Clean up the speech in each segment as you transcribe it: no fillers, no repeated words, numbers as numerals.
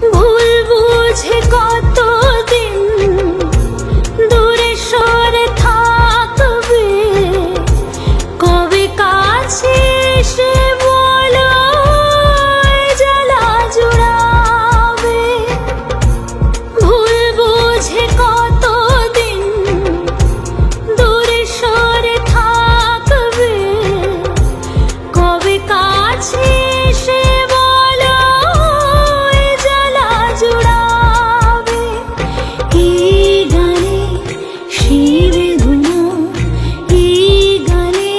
ভুল বুঝে কতদিন দূরে সরে থাকবে, কবে কাছে এসে বলো জ্বালা জুড়াবে। ভুল বুঝে কতদিন দূরে সরে থাকবে, কবে কাছে এসে বলো জ্বালা জুড়াবে। এই গানে সেই বেদনা, এই গানে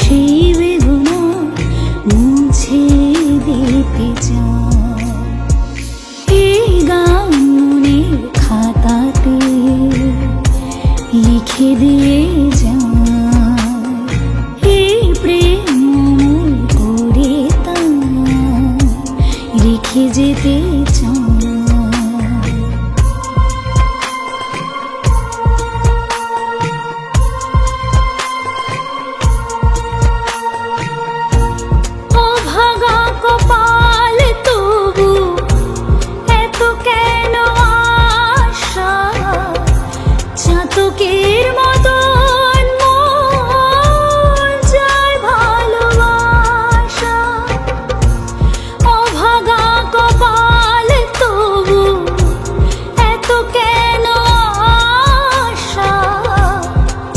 সেই বেদনা মুছে দিতে চাই। এই গান মনের খাতাতে লিখে দিয়ে যায়, এই প্রেম অমর করে তা রেখে যেতে চাই। অভাগা কপাল তবু এত কেন আশা, চাতকের মতন মন যায় ভালোবাসা। অভাগা কপাল তবু এত কেন আশা,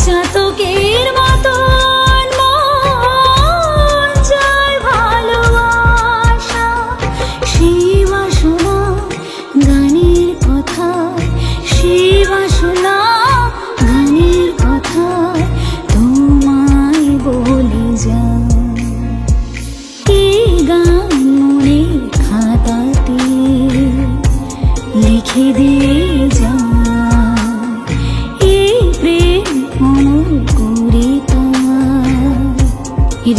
চাতকের মতন মন যায় ভালোবাসা। সেই বাসনা গানের কথা, সেই বাসনা গানের কথা তোমায় বলে যায়। এই গান মনের খাতাতে লিখে দিয়ে যায়, এই প্রেম অমর করে তা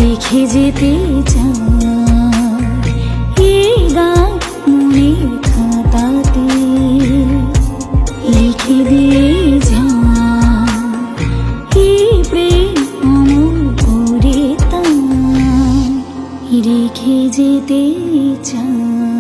রেখে যেতে চাই। এই গান মনের খাতাতে লিখে দিয়ে যায়, এই প্রেম অমর করে তা রেখে যেতে চাই।